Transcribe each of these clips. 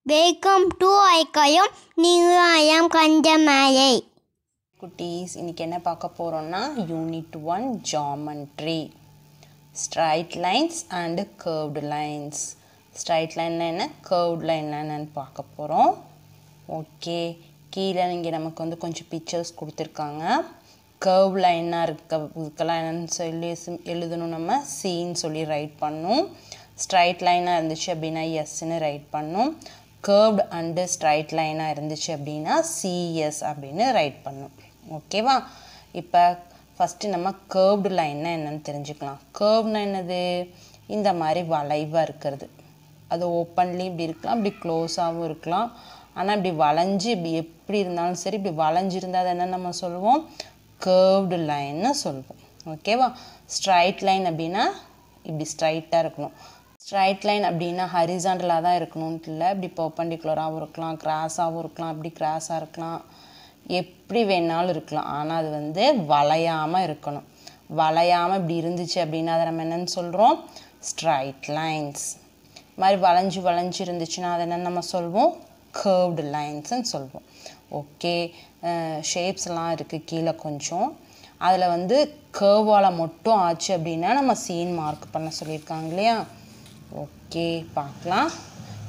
Welcome to IKM New I am Kanjamai. குட்டீஸ் இன்னைக்கு என்ன பார்க்க போறோம்னா unit 1 geometry straight lines and curved lines straight லைன்னா என்ன கர்வ்டு லைன்னா என்னன்னு பார்க்க போறோம் ஓகே கீழே இங்கே நமக்கு வந்து கொஞ்சம் பிக்சர்ஸ் கொடுத்துருக்காங்க கர்வ் லைனாக இருக்கலாம் என்னன்னு சொல்லி எழுதணும் நம்ம சின்னு சொல்லி ரைட் பண்ணணும் ஸ்ட்ரைட் லைனாக இருந்துச்சு அப்படின்னா எஸ்ன்னு ரைட் பண்ணணும் curved and straight line இருந்துச்சு அப்படின்னா CS அப்படின்னு ரைட் பண்ணும் ஓகேவா இப்போ ஃபஸ்ட்டு நம்ம curved line என்னன்னு தெரிஞ்சுக்கலாம் curvedனா என்னது இந்த மாதிரி வளைவாக இருக்கிறது அது ஓப்பன்லி இப்படி இருக்கலாம் இப்படி க்ளோஸாகவும் இருக்கலாம் ஆனால் இப்படி வளைஞ்சு இப்படி எப்படி இருந்தாலும் சரி இப்படி வளைஞ்சிருந்தால் அதை என்ன நம்ம சொல்லுவோம் curved லைன்னு சொல்லுவோம் ஓகேவா ஸ்ட்ரைட் லைன் அப்படின்னா இப்படி ஸ்ட்ரைட்டாக இருக்கணும் ஸ்ட்ரைட் லைன் அப்படின்னா ஹரிசாண்டலாக தான் இருக்கணும்னு இல்லை இப்படி பர்பெண்டிகுலராகவும் இருக்கலாம் கிராஸாகவும் இருக்கலாம் இப்படி கிராஸாக இருக்கலாம் எப்படி வேணாலும் இருக்கலாம் ஆனால் அது வந்து வளையாமல் இருக்கணும் வளையாமல் இப்படி இருந்துச்சு அப்படின்னா அதை நம்ம என்னென்னு சொல்கிறோம் ஸ்ட்ரைட் லைன்ஸ் மாதிரி வளைஞ்சு இருந்துச்சுன்னா அதை என்னென்னு நம்ம சொல்வோம் கர்வ்டு லைன்ஸ்ன்னு சொல்வோம் ஓகே ஷேப்ஸ்லாம் இருக்குது கீழே கொஞ்சம் அதில் வந்து கர்வால் மட்டும் ஆச்சு அப்படின்னா நம்ம சீன் மார்க் பண்ண சொல்லியிருக்காங்க இல்லையா ஓகே பார்க்கலாம்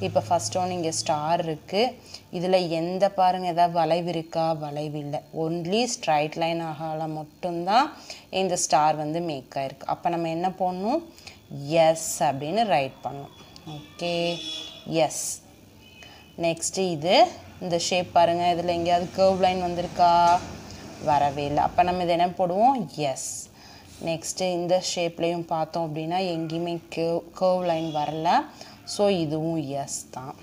இப்போ ஃபஸ்ட் ஒன்று இங்கே ஸ்டார் இருக்குது இதில் எந்த பாருங்கள் ஏதாவது வளைவு இருக்கா வளைவு இல்லை ஒன்லி ஸ்ட்ரைட் லைன் ஆகால மட்டும்தான் இந்த ஸ்டார் வந்து மேக் ஆகிருக்கு அப்போ நம்ம என்ன பண்ணணும் எஸ் அப்படின்னு ரைட் பண்ணணும் ஓகே எஸ் நெக்ஸ்ட்டு இது இந்த ஷேப் பாருங்கள் இதில் எங்கேயாவது கர்வ் லைன் வந்திருக்கா வரவே இல்லை அப்போ நம்ம இதை என்ன போடுவோம் எஸ் நெக்ஸ்ட்டு இந்த ஷேப்லேயும் பார்த்தோம் அப்படின்னா எங்கேயுமே கர்வ் லைன் வரல ஸோ இதுவும் எஸ் தான்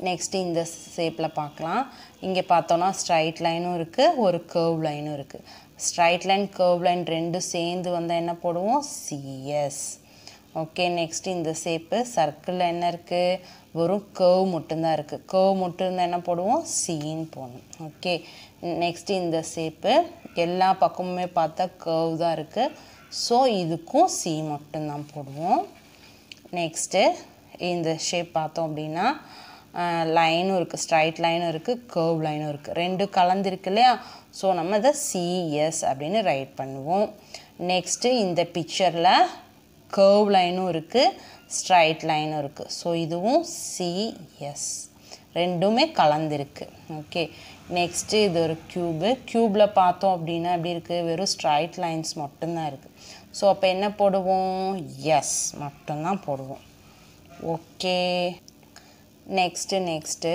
நெக்ஸ்ட்டு இந்த ஷேப்பில் பார்க்கலாம் இங்கே பார்த்தோன்னா ஸ்ட்ரைட் லைனும் இருக்குது ஒரு கர்வ் லைனும் இருக்குது ஸ்ட்ரைட் லைன் கர்வ் லைன் ரெண்டும் சேர்ந்து வந்தால் என்ன போடுவோம் சிஎஸ் ஓகே நெக்ஸ்ட்டு இந்த ஷேப்பு சர்க்கிளில் என்ன இருக்குது வெறும் கர்வ் மட்டும்தான் இருக்குது கர்வ் மட்டும் இருந்தால் என்ன போடுவோம் சின்னு போடணும் ஓகே நெக்ஸ்ட்டு இந்த ஷேப்பு எல்லா பக்கமுமே பார்த்தா கர்வ் தான் இருக்குது ஸோ இதுக்கும் சி மட்டும்தான் போடுவோம் நெக்ஸ்ட்டு இந்த ஷேப் பார்த்தோம் அப்படின்னா லைனும் இருக்குது ஸ்ட்ரைட் லைனும் இருக்குது கர்வ் லைனும் இருக்குது ரெண்டும் கலந்துருக்கு இல்லையா ஸோ நம்ம இதை சிஎஸ் அப்படின்னு ரைட் பண்ணுவோம் நெக்ஸ்ட்டு இந்த பிக்சரில் கர்வ் லைனும் இருக்குது ஸ்ட்ரைட் லைனும் இருக்குது ஸோ இதுவும் சிஎஸ் ரெண்டுமே கலந்துருக்கு ஓகே நெக்ஸ்ட்டு இது ஒரு க்யூபில் பார்த்தோம் அப்படின்னா எப்படி இருக்குது வெறும் ஸ்ட்ரைட் லைன்ஸ் மட்டும்தான் இருக்குது ஸோ அப்போ என்ன போடுவோம் எஸ் மட்டும்தான் போடுவோம் ஓகே நெக்ஸ்ட்டு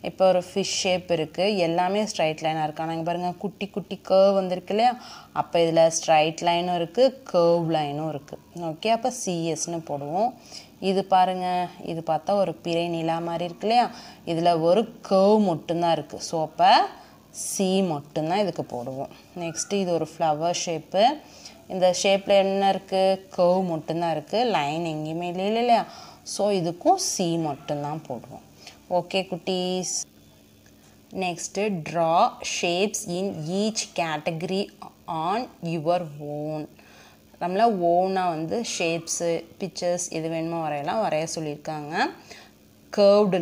இப்போ ஒரு ஃபிஷ் ஷேப் இருக்குது எல்லாமே ஸ்ட்ரைட் லைனாக இருக்குது ஆனால் இங்கே பாருங்கள் குட்டி குட்டி கர்வ் வந்திருக்கு இல்லையா அப்போ இதில் ஸ்ட்ரைட் லைனும் இருக்குது கர்வ் லைனும் இருக்குது ஓகே அப்போ சிஎஸ்ன்னு போடுவோம் இது பாருங்கள் இது பார்த்தா ஒரு பிறை நிலா மாதிரி இருக்கு இல்லையா இதில் ஒரு கர்வ் மட்டும்தான் இருக்குது ஸோ அப்போ சி மட்டும்தான் இதுக்கு போடுவோம் நெக்ஸ்ட்டு இது ஒரு ஃப்ளவர் ஷேப்பு இந்த ஷேப்பில் என்ன இருக்குது கர்வ் மட்டும்தான் இருக்குது லைன் எங்கேயுமே இல்லை இல்லையா ஸோ இதுக்கும் சி மட்டும்தான் போடுவோம் ஓகே குட்டீஸ் next draw shapes in each category on your own நம்மள ஓனாக வந்து ஷேப்ஸு பிக்சர்ஸ் எது வேணுமோ வரைய சொல்லியிருக்காங்க கர்வ்டு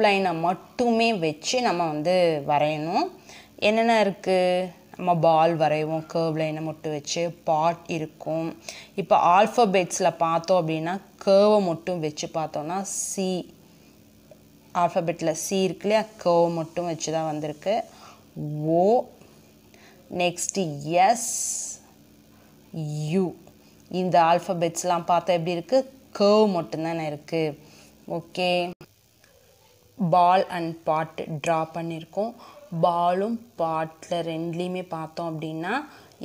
லைனை மட்டுமே வச்சு நம்ம வந்து வரையணும் என்னென்ன இருக்குது நம்ம பால் வரைவோம் கர்வ் லைனை மட்டும் வச்சு பாட் இருக்கும் இப்போ ஆல்ஃபபெட்ஸில் பார்த்தோம் அப்படின்னா கர்வை மட்டும் வச்சு பார்த்தோன்னா சி ஆல்ஃபபெட்டில் சி இருக்கு இல்லையா கர்வ் மட்டும் வச்சு தான் வந்திருக்கு ஓ நெக்ஸ்ட்டு எஸ் யூ இந்த ஆல்ஃபபெட்ஸ்லாம் பார்த்தா எப்படி இருக்குது கர்வ் மட்டும்தானே இருக்குது okay ball and bat draw பண்ணியிருக்கோம் பாலும் பாட்டில் ரெண்டுலேயுமே பார்த்தோம் அப்படின்னா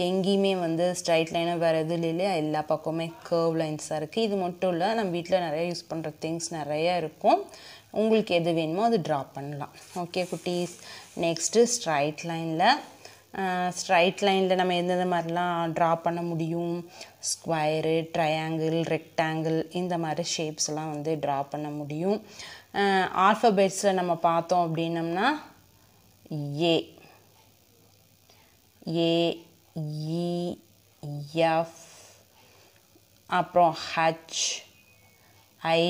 எங்கேயுமே வந்து ஸ்ட்ரைட் லைனாக வேறு எதுவும் இல்லையா எல்லா பக்கமே கர்வ் லைன்ஸாக இருக்குது இது மட்டும் இல்லை நம்ம வீட்டில் நிறைய யூஸ் பண்ணுற திங்ஸ் நிறையா இருக்கும் உங்களுக்கு எது வேணுமோ அது ட்ரா பண்ணலாம் ஓகே குட்டீஸ் நெக்ஸ்ட்டு ஸ்ட்ரைட் லைனில் நம்ம எந்தெந்த மாதிரிலாம் ட்ரா பண்ண முடியும் ஸ்கொயரு ட்ரையாங்கிள் ரெக்டாங்கிள் இந்த மாதிரி ஷேப்ஸ்லாம் வந்து ட்ரா பண்ண முடியும் ஆல்ஃபபெட்ஸில் நம்ம பார்த்தோம் அப்படின்னம்னா ஏ இ எஃப் அப்புறம் ஹச் ஐ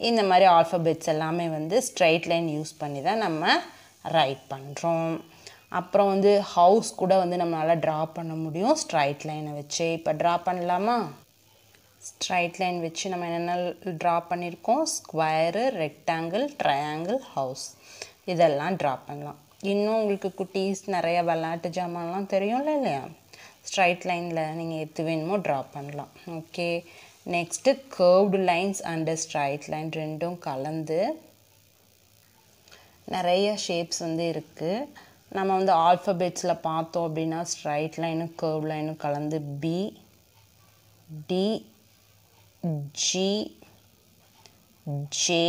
இந்த மாதிரி ஆல்ஃபபெட்ஸ் எல்லாமே வந்து ஸ்ட்ரைட் லைன் யூஸ் பண்ணி தான் நம்ம ரைட் பண்ணுறோம். அப்புறம் வந்து ஹவுஸ் கூட வந்து நம்மளால் ட்ரா பண்ண முடியும் ஸ்ட்ரைட் லைனை வச்சு. இப்போ ட்ரா பண்ணலாமா? ஸ்ட்ரைட் லைன் வச்சு நம்ம என்னென்ன ட்ரா பண்ணியிருக்கோம்? ஸ்கொயரு, ரெக்டாங்கிள், ட்ரையாங்கிள், ஹவுஸ் இதெல்லாம் ட்ரா பண்ணலாம். இன்னும் உங்களுக்கு குட்டீஸ் நிறைய விளையாட்டு ஜாமான்லாம் தெரியும்ல இல்லையா? ஸ்ட்ரைட் லைனில் நீங்கள் எது வேணுமோ ட்ரா பண்ணலாம். Okay, next curved lines and straight line ரெண்டும் கலந்து நிறைய ஷேப்ஸ் வந்து இருக்குது. நம்ம வந்து ஆல்ஃபபெட்ஸில் பார்த்தோம் அப்படின்னா ஸ்ட்ரைட் லைனும் கர்வ் லைனும் கலந்து B, D, G, J,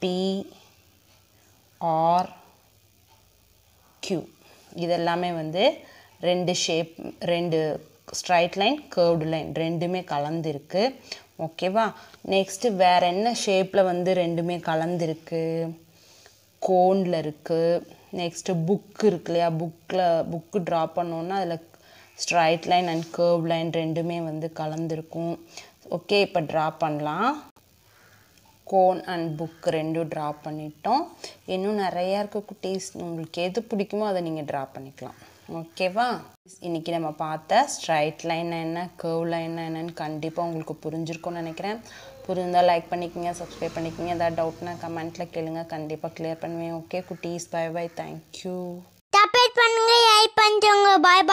P, R, Q இதெல்லாமே வந்து ரெண்டு ஸ்ட்ரைட் லைன் கர்வ்டு லைன் ரெண்டுமே கலந்துருக்கு. ஓகேவா? நெக்ஸ்ட்டு வேறு என்ன ஷேப்பில் வந்து ரெண்டுமே கலந்துருக்கு? கோனில் இருக்குது. நெக்ஸ்ட்டு புக்கு இருக்கு இல்லையா? புக்கு ட்ரா பண்ணோன்னா அதில் straight line and curve line ரெண்டுமே வந்து கலந்துருக்கும். ஓகே, இப்போ ட்ரா பண்ணலாம். கோன் அண்ட் புக் ரெண்டும் ட்ரா பண்ணிட்டோம். இன்னும் நிறையா இருக்குது குட்டீஸ். உங்களுக்கு எது பிடிக்குமோ அதை நீங்கள் ட்ரா பண்ணிக்கலாம். ஓகேவா? இன்றைக்கி நம்ம பார்த்த ஸ்ட்ரைட் லைன் என்ன, கர்வ் லைன் என்னன்னு கண்டிப்பாக உங்களுக்கு புரிஞ்சிருக்கும்னு நினைக்கிறேன். புரிஞ்சால் லைக் பண்ணிக்கோங்க, சப்ஸ்கிரைப் பண்ணிக்கோங்க. ஏதாவது டவுட்னா கமெண்ட்டில் கேளுங்க, கண்டிப்பாக கிளியர் பண்ணுவேன். ஓகே குட்டீஸ், பை பை, தேங்க்யூ. சப்போர்ட் பண்ணுங்க, லைக் பண்ணுங்க, பாய் பாய்.